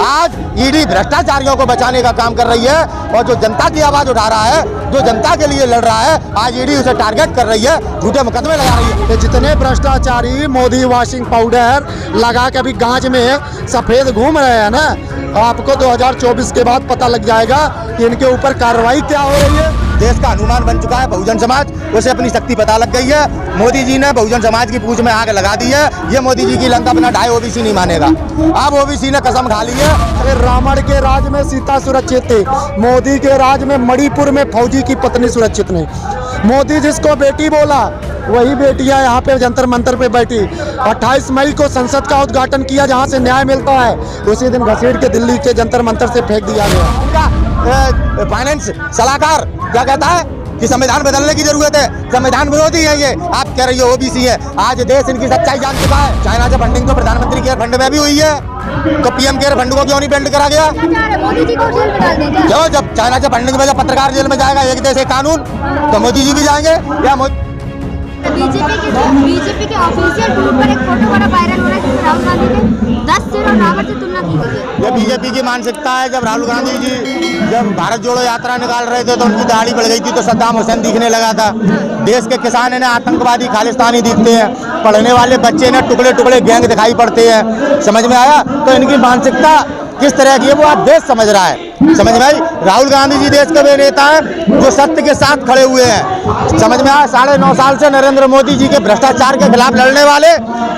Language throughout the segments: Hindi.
आज ईडी भ्रष्टाचारियों को बचाने का काम कर रही है और जो जनता की आवाज उठा रहा है, जो जनता के लिए लड़ रहा है, आज ईडी उसे टारगेट कर रही है, झूठे मुकदमे लगा रही है। जितने भ्रष्टाचारी मोदी वॉशिंग पाउडर लगा के अभी गांज में सफेद घूम रहे हैं ना, आपको 2024 के बाद पता लग जाएगा कि इनके ऊपर कार्रवाई क्या हो रही है। देश का हनुमान बन चुका है बहुजन समाज, उसे अपनी शक्ति पता लग गई है। मोदी जी ने बहुजन समाज की पूंछ में आग लगा दी है। ये मोदी जी की लंका बिना ढाए ओबीसी नहीं मानेगा। अब ओबीसी ने कसम खा ली है। अरे रावण के राज में सीता सुरक्षित थी, मोदी के राज में मणिपुर में फौजी की पत्नी सुरक्षित नहीं। मोदी जिसको बेटी बोला वही बेटियां यहाँ पे जंतर मंतर पे बैठी। 28 मई को संसद का उद्घाटन किया जहाँ से न्याय मिलता है, उसी दिन घसीट के दिल्ली के जंतर मंतर से फेंक दिया गया। फाइनेंस सलाहकार क्या कहता है कि संविधान बदलने की जरूरत है, संविधान विरोधी है ये। आप कह रही हो ओबीसी है। आज देश इनकी सच्चाई जान चुका है। चाइना से फंडिंग तो प्रधानमंत्री केयर फंड में भी हुई है, तो पीएम केयर फंड को क्यों नहीं बेंड करा गया? मोदी जी को जेल में डाल देंगे। क्यों? जब चाइना से फंडिंग में जब पत्रकार जेल में जाएगा, एक देश एक कानून, तो मोदी जी भी जाएंगे या बीजेपी के ऑफिशियल ट्वीट पर एक फोटो बड़ा वायरल हो रहा है जिसमें राहुल गांधी ने 10 सिर और रावण से तुलना की गई है। ये बीजेपी की मानसिकता है। जब राहुल गांधी जी जब भारत जोड़ो यात्रा निकाल रहे थे तो उनकी दाढ़ी बढ़ गई थी, तो सद्दाम हुसैन दिखने लगा था। देश के किसान इन्हें आतंकवादी खालिस्तानी दिखते हैं, पढ़ने वाले बच्चे इन्हें टुकड़े टुकड़े गैंग दिखाई पड़ते हैं। समझ में आया? तो इनकी मानसिकता किस तरह की है वो आज देश समझ रहा है। समझ में आई? राहुल गांधी जी देश के वे नेता हैं जो सत्य के साथ खड़े हुए हैं। समझ में आया? 9.5 साल से नरेंद्र मोदी जी के भ्रष्टाचार के खिलाफ लड़ने वाले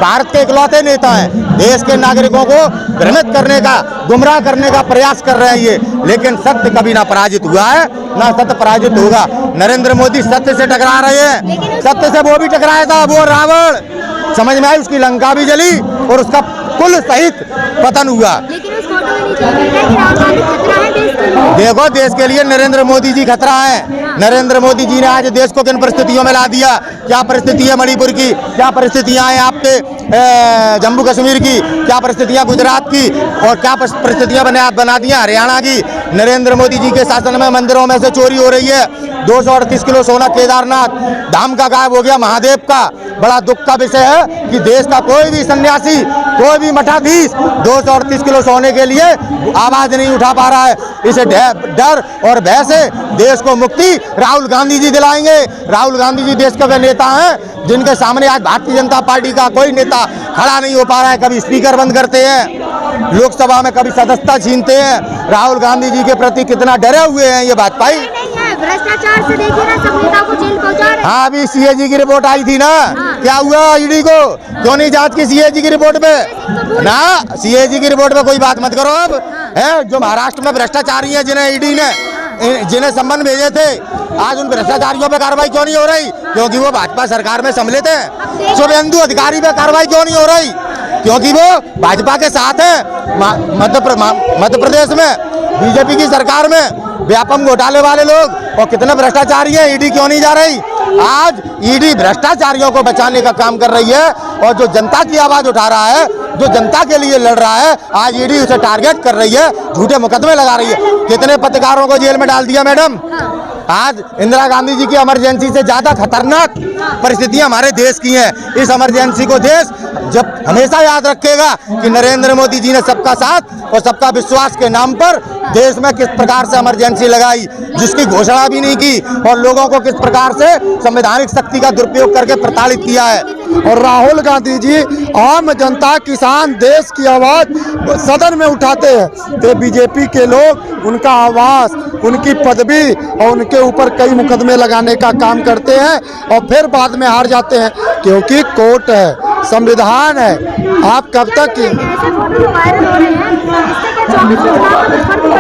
भारत के इकलौते नेता हैं। देश के नागरिकों को भ्रमित करने का, गुमराह करने का प्रयास कर रहे हैं ये, लेकिन सत्य कभी ना पराजित हुआ है, ना सत्य पराजित होगा। नरेंद्र मोदी सत्य से टकरा रहे हैं। सत्य से वो भी टकराया था, वो रावण। समझ में आई? उसकी लंका भी जली और उसका कुल सहित पतन हुआ। देखो, देश के लिए नरेंद्र मोदी जी खतरा है। नरेंद्र मोदी जी ने आज देश को किन परिस्थितियों में ला दिया। क्या परिस्थिति है मणिपुर की, क्या परिस्थितियां हैं आपके जम्मू कश्मीर की, क्या परिस्थितियां गुजरात की, और क्या परिस्थितियां बना दी हरियाणा की। नरेंद्र मोदी जी के शासन में मंदिरों में से चोरी हो रही है। 238 किलो सोना केदारनाथ धाम का गायब हो गया, महादेव का। बड़ा दुख का विषय है कि देश का कोई भी सन्यासी, कोई भी मठाधीश 238 किलो सोने के लिए आवाज नहीं उठा पा रहा है। इसे डर और भय से देश को मुक्ति राहुल गांधी जी दिलाएंगे। राहुल गांधी जी देश के वे नेता हैं जिनके सामने आज भारतीय जनता पार्टी का कोई नेता खड़ा नहीं हो पा रहा है। कभी स्पीकर बंद करते हैं लोकसभा में, कभी सदस्यता छीनते हैं। राहुल गांधी जी के प्रति कितना डरे हुए हैं ये भाजपाई। भ्रष्टाचार से देखिए ना, सब नेताओं को जेल पहुंचा रहे हैं। हाँ, अभी सीएजी की रिपोर्ट आई थी ना। क्या हुआ ईडी को? क्यों नहीं जांच की सीएजी की रिपोर्ट पे? ना, सीएजी की रिपोर्ट पे कोई बात मत करो अब। है जो महाराष्ट्र में भ्रष्टाचारी है, जिन्हें ईडी ने जिन्हें संबंध भेजे थे, आज उन भ्रष्टाचारियों पे कार्रवाई क्यों नहीं हो रही? क्योंकि वो भाजपा सरकार में सम्मिलित है। शुभेंदु अधिकारी पे कार्रवाई क्यों नहीं हो रही? क्योंकि वो भाजपा के साथ है। मध्य प्रदेश में बीजेपी की सरकार में व्यापम घोटाले वाले लोग और कितने भ्रष्टाचारी हैं, ईडी क्यों नहीं जा रही? आज ईडी भ्रष्टाचारियों को बचाने का काम कर रही है और जो जनता की आवाज उठा रहा है, जो जनता के लिए लड़ रहा है, आज ईडी उसे टारगेट कर रही है, झूठे मुकदमे लगा रही है। कितने पत्रकारों को जेल में डाल दिया मैडम। आज इंदिरा गांधी जी की इमरजेंसी से ज्यादा खतरनाक परिस्थितियां हमारे देश की हैं। इस इमरजेंसी को देश जब हमेशा याद रखेगा कि नरेंद्र मोदी जी ने सबका साथ और सबका विश्वास के नाम पर देश में किस प्रकार से इमरजेंसी लगाई, जिसकी घोषणा भी नहीं की, और लोगों को किस प्रकार से संवैधानिक शक्ति का दुरुपयोग करके प्रताड़ित किया है। और राहुल गांधी जी आम जनता, किसान, देश की आवाज सदन में उठाते हैं, तो बीजेपी के लोग उनका आवाज, उनकी पदवी और उनके ऊपर कई मुकदमे लगाने का काम करते हैं और फिर बाद में हार जाते हैं, क्योंकि कोर्ट है, संविधान है। आप कब तक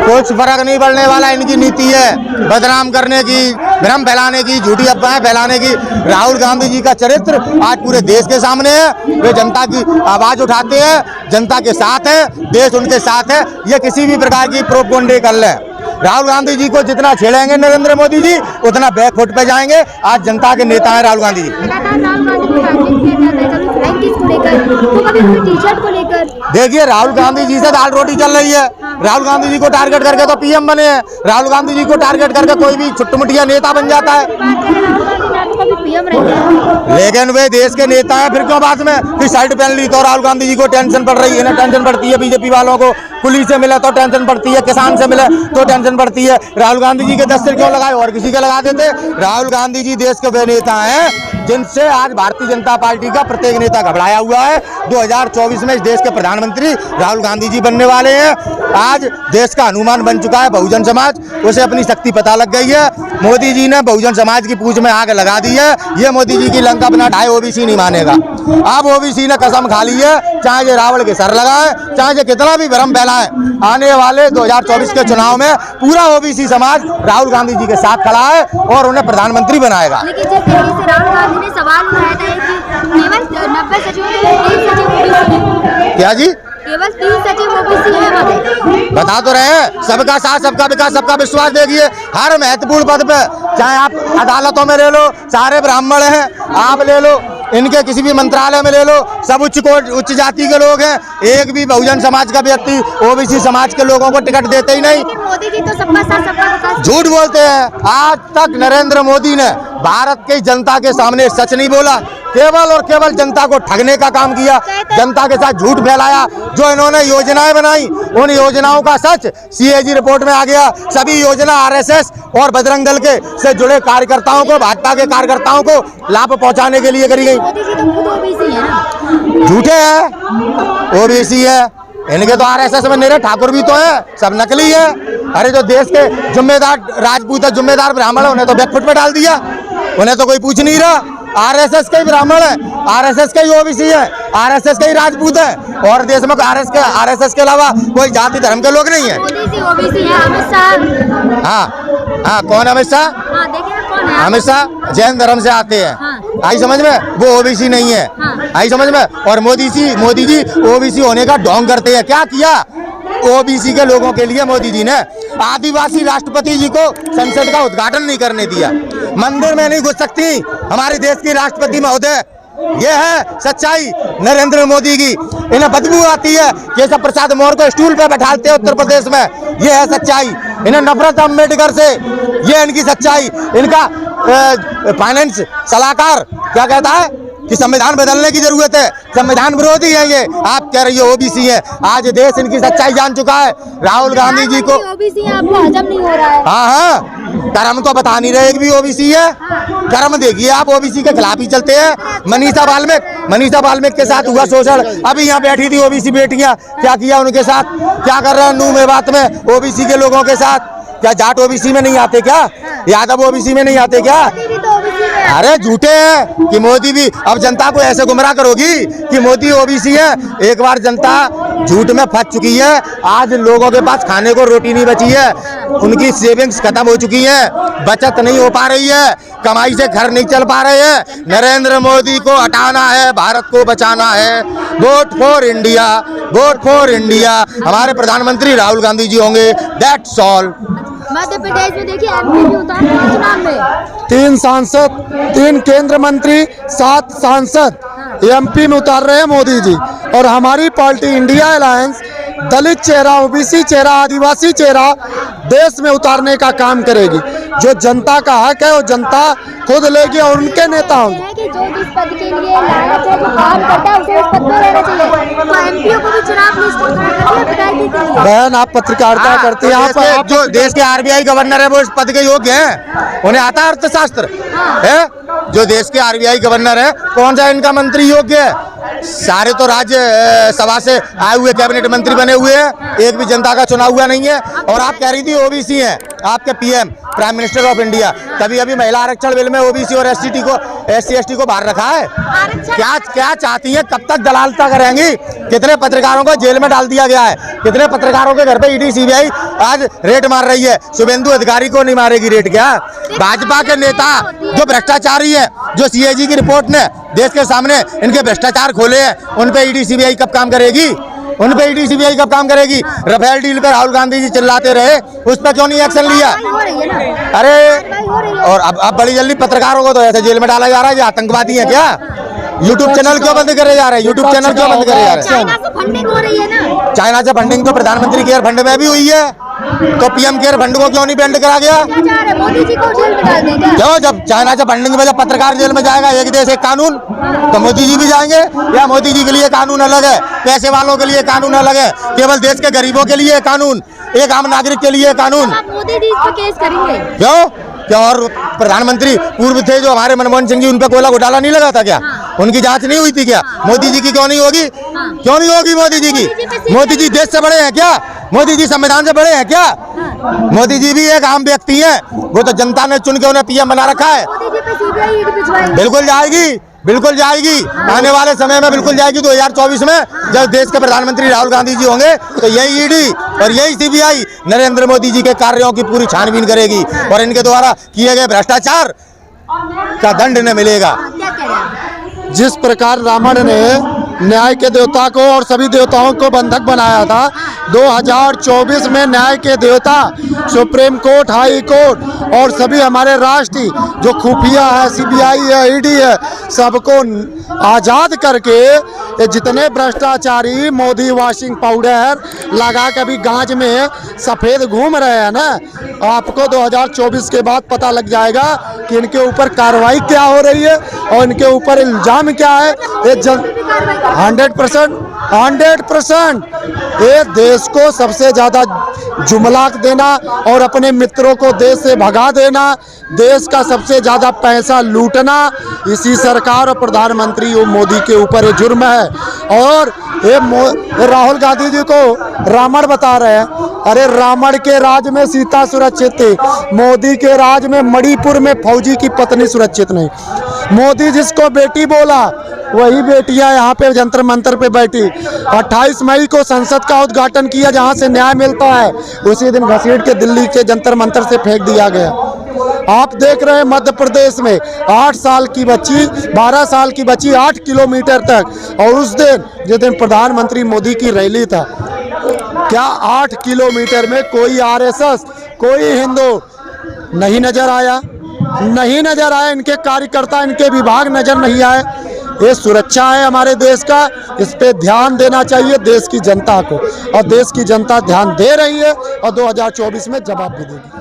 कुछ फर्क नहीं पड़ने वाला। इनकी नीति है बदनाम करने की, भ्रम फैलाने की, झूठी अफवाहें फैलाने की। राहुल गांधी जी का चरित्र आज पूरे देश के सामने है। वे जनता की आवाज उठाते हैं, जनता के साथ है, देश उनके साथ है। ये किसी भी प्रकार की प्रोपेगेंडा कर ले। राहुल गांधी जी को जितना छेड़ेंगे नरेंद्र मोदी जी, उतना बैकफुट पे जाएंगे। आज जनता के नेता है राहुल गांधी जी। देखिए, राहुल गांधी जी से दाल रोटी चल रही है। राहुल गांधी जी को टारगेट करके तो पीएम बने हैं। राहुल गांधी जी को टारगेट करके कोई भी छुट्टी मुट्टिया नेता बन जाता है। पीएम रही है। लेकिन वे देश के नेता हैं, फिर क्यों बाद में फिर शर्ट पहन ली तो राहुल गांधी जी को टेंशन पड़ रही है ना? टेंशन पड़ती है बीजेपी वालों को, पुलिस से मिले तो टेंशन पड़ती है, किसान से मिले तो टेंशन पड़ती है। राहुल गांधी जी के 10 सिर क्यों लगाए और किसी के लगा देते? राहुल गांधी जी देश के वे नेता हैं जिनसे आज भारतीय जनता पार्टी का प्रत्येक नेता घबराया हुआ है। 2024 में इस देश के प्रधानमंत्री राहुल गांधी जी बनने वाले हैं। आज देश का हनुमान बन चुका है बहुजन समाज, उसे अपनी शक्ति पता लग गई है। मोदी जी ने बहुजन समाज की पूंछ में आग लगा दी है। ये मोदी जी की लंका बना ढाई ओबीसी नहीं मानेगा। अब ओबीसी ने कसम खा ली है, चाहे ये रावण के सर लगाए, चाहे ये कितना भी भ्रम फैलाए, आने वाले 2024 के चुनाव में पूरा ओबीसी समाज राहुल गांधी जी के साथ खड़ा है और उन्हें प्रधानमंत्री बनाएगा। लेकिन जिस तरीके से राहुल गांधी ने सवाल उठाया था कि केवल 90 सचिवों में 3 सचिव ओबीसी हैं। क्या जी? केवल 3 सचिव ओबीसी हैं। बता तो रहे हैं, सबका साथ, सबका विकास, सबका विश्वास। देखिए हर महत्वपूर्ण पद पे, चाहे आप अदालतों में ले लो, सारे ब्राह्मण हैं, आप ले लो, इनके किसी भी मंत्रालय में ले लो, सब उच्च जाति के लोग हैं। एक भी बहुजन समाज का व्यक्ति ओबीसी समाज के लोगों को टिकट देते ही नहीं। लेकिन मोदी जी तो सबका साथ सबका विकास। झूठ बोलते हैं। आज तक नरेंद्र मोदी ने भारत की जनता के सामने सच नहीं बोला, केवल और केवल जनता को ठगने का काम किया, जनता के साथ झूठ फैलाया। जो इन्होंने योजनाएं बनाई, उन योजनाओं का सच सीएजी रिपोर्ट में आ गया। सभी योजना आरएसएस और बजरंग दल के से जुड़े कार्यकर्ताओं को, भाजपा के कार्यकर्ताओं को लाभ पहुंचाने के लिए करी गई। मोदी जी तो खुद ओबीसी है ना। झूठे हैं, ओबीसी है, इनके तो आरएसएस में निरे ठाकुर भी तो है, सब नकली है। अरे जो देश के जिम्मेदार राजपूत है, जिम्मेदार ब्राह्मण है, उन्हें तो बैकफुट पे डाल दिया, उन्हें तो कोई पूछ नहीं रहा। आरएसएस के ही ब्राह्मण है, आरएसएस के ही ओबीसी है, आरएसएस के ही राजपूत है और देश में आरएसएस के अलावा कोई जाति धर्म के लोग नहीं है। मोदी जी ओबीसी है। अमित शाह। हाँ, कौन अमित शाह? हाँ, देखिए ना कौन है अमित शाह जैन धर्म से आते हैं। हाँ। आई समझ में? वो ओबीसी नहीं है। हाँ। आई समझ में? और मोदी जी ओबीसी होने का ढोंग करते हैं। क्या किया ओबीसी के लोगों के लिए? मोदी जी ने आदिवासी राष्ट्रपति जी को संसद का उद्घाटन नहीं करने दिया, मंदिर में नहीं घुस सकती हमारे देश की राष्ट्रपति महोदय। ये है सच्चाई नरेंद्र मोदी की। इन्हें बदबू आती है, केशव प्रसाद मौर्य को स्टूल पे बैठाते हैं उत्तर प्रदेश में, ये है सच्चाई। इन्हें नफरत अम्बेडकर से, ये इनकी सच्चाई। इनका फाइनेंस सलाहकार क्या कहता है कि संविधान बदलने की जरूरत है, संविधान विरोधी है ये। आप कह रही हो ओबीसी है। आज देश इनकी सच्चाई जान चुका है। राहुल गांधी जी को ओबीसी है, आपको हजम नहीं हो रहा है। हाँ, कर्म तो बता नहीं रहे एक भी ओबीसी है। कर्म देखिए आप, ओबीसी के खिलाफ ही चलते हैं। मनीषा बाल्मीकि के साथ हुआ शोषण, अभी यहाँ बैठी थी ओबीसी बेटियां, क्या किया उनके साथ? क्या कर रहे हैं नू में बात में ओबीसी के लोगों के साथ? क्या जाट ओबीसी में नहीं आते क्या? यादव ओबीसी में नहीं आते क्या? अरे झूठे हैं कि मोदी भी। अब जनता को ऐसे गुमराह करोगी कि मोदी ओबीसी है। एक बार जनता झूठ में फंस चुकी है। आज लोगों के पास खाने को रोटी नहीं बची है, उनकी सेविंग्स खत्म हो चुकी है, बचत नहीं हो पा रही है, कमाई से घर नहीं चल पा रहे हैं। नरेंद्र मोदी को हटाना है, भारत को बचाना है। Vote for India, vote for India. हमारे प्रधानमंत्री राहुल गांधी जी होंगे, दैट्स ऑल। मध्य प्रदेश में देखिए एमपी भी उतार चुनाव में 3 सांसद, 3 केंद्र मंत्री, 7 सांसद एमपी में उतार रहे हैं मोदी जी। और हमारी पार्टी इंडिया अलायंस दलित चेहरा, ओबीसी चेहरा, आदिवासी चेहरा देश में उतारने का काम करेगी। जो जनता का हक है वो जनता खुद लेगी और उनके नेता होंगे। कि जो जिस पद के लिए लायक है, जो काम करता है, उसे उस पद पे रहना चाहिए। तो एमपीओ को भी चुनाव लिस्ट में खड़ा कर दिया विधायक के लिए। बहन, आप पत्रकारिता करते हैं, आप जो देश के आरबीआई गवर्नर है वो इस पद के योग्य हैं? उन्हें आता है अर्थशास्त्र है? जो देश के आरबीआई गवर्नर है, कौन सा इनका मंत्री योग्य है? सारे तो राज्य सभा से आए हुए कैबिनेट मंत्री बने हुए हैं, एक भी जनता का चुना हुआ नहीं है। और आप कह रही थी ओबीसी हैं, आपके PM prime minister of India, तभी अभी महिला आरक्षण बिल में ओबीसी और एससी एसटी को बाहर रखा है। क्या चाहती है? कब तक दलालता करेंगी? कितने पत्रकारों को जेल में डाल दिया गया है, कितने पत्रकारों के घर पे ईडी सीबीआई आज रेड मार रही है। शुभेंदु अधिकारी को नहीं मारेगी रेड क्या? भाजपा के नेता जो भ्रष्टाचारी है, जो सीएजी की रिपोर्ट ने देश के सामने इनके भ्रष्टाचार खोले हैं, उन पे ईडी सीबीआई कब काम करेगी? उन पे ईडी सीबीआई कब काम करेगी? राफेल डील पे राहुल गांधी जी चिल्लाते रहे, उस पर क्यों नहीं एक्शन लिया? अरे और अब बड़ी जल्दी पत्रकारों को तो ऐसे जेल में डाला जा रहा है, ये आतंकवादी है क्या? यूट्यूब चैनल क्यों बंद करे जा रहे हैं? यूट्यूब चैनल क्यों बंद करे जा रहे हैं? चाइना से फंडिंग हो रही है ना। चाइना से फंडिंग तो प्रधानमंत्री केयर फंड में भी हुई है, तो पीएम केयर फंड को क्यों नहीं बैंड करा गया? क्या चाह रहे हैं? मोदी जी को जेल में डाल दें क्या? क्यों? जब चाइना से फंडिंग में जब पत्रकार जेल में जाएगा, एक देश एक कानून, तो मोदी जी भी जाएंगे? या मोदी जी के लिए कानून अलग है, पैसे वालों के लिए कानून अलग है, केवल देश के गरीबों के लिए कानून, एक आम नागरिक के लिए कानून? आप मोदी जी पर केस करेंगे? क्यों? क्या और प्रधानमंत्री पूर्व थे जो हमारे मनमोहन सिंह जी, उन पर कोयला घोटाला नहीं लगा था क्या? उनकी जांच नहीं हुई थी क्या? मोदी जी की क्यों नहीं होगी? क्यों नहीं होगी मोदी जी की? मोदी जी देश से बड़े हैं क्या? मोदी जी संविधान से बड़े हैं क्या? मोदी जी भी एक आम व्यक्ति हैं, वो तो जनता ने चुन के उन्हें पीएम बना रखा है। मोदी जी पे सीबीआई ईडी भिजवाएंगे? बिल्कुल जाएगी, बिल्कुल जाएगी, आने वाले समय में बिल्कुल जाएगी। 2024 में जब देश के प्रधानमंत्री राहुल गांधी जी होंगे तो यही ईडी और यही सीबीआई नरेंद्र मोदी जी के कार्यों की पूरी छानबीन करेगी और इनके द्वारा किए गए भ्रष्टाचार का दंड न मिलेगा। क्या कह रहे हैं? जिस प्रकार रावण ने न्याय के देवता को और सभी देवताओं को बंधक बनाया था, 2024 में न्याय के देवता सुप्रीम कोर्ट, हाई कोर्ट और सभी हमारे राष्ट्र जो खुफिया है, सीबीआई है, ईडी है, सबको आज़ाद करके ये जितने भ्रष्टाचारी मोदी वॉशिंग पाउडर लगा के भी गांज में सफ़ेद घूम रहे हैं ना, आपको 2024 के बाद पता लग जाएगा कि इनके ऊपर कार्रवाई क्या हो रही है और इनके ऊपर इल्ज़ाम क्या है। ये 100% ये देश को सबसे ज़्यादा जुमला देना और अपने मित्रों को देश से भगा देना, देश का सबसे ज़्यादा पैसा लूटना, इसी सरकार और प्रधानमंत्री मोदी के ऊपर ये जुर्म है। और ये राहुल गांधी जी को रावण बता रहे हैं। अरे रावण के राज में सीता सुरक्षित थी, मोदी के राज में मणिपुर में फौजी की पत्नी सुरक्षित नहीं। मोदी जिसको बेटी बोला वही बेटियां यहाँ पे जंतर मंतर पे बैठी। 28 मई को संसद का उद्घाटन किया जहाँ से न्याय मिलता है, उसी दिन घसीट के दिल्ली के जंतर मंतर से फेंक दिया गया। आप देख रहे हैं मध्य प्रदेश में 8 साल की बच्ची, 12 साल की बच्ची 8 किलोमीटर तक, और उस दिन जिस दिन प्रधानमंत्री मोदी की रैली था, क्या 8 किलोमीटर में कोई आरएसएस, कोई हिंदू नहीं नजर आया? नहीं नजर आए। इनके कार्यकर्ता, इनके विभाग नजर नहीं आए। ये सुरक्षा है हमारे देश का, इस पे ध्यान देना चाहिए देश की जनता को, और देश की जनता ध्यान दे रही है और 2024 में जवाब भी देगी।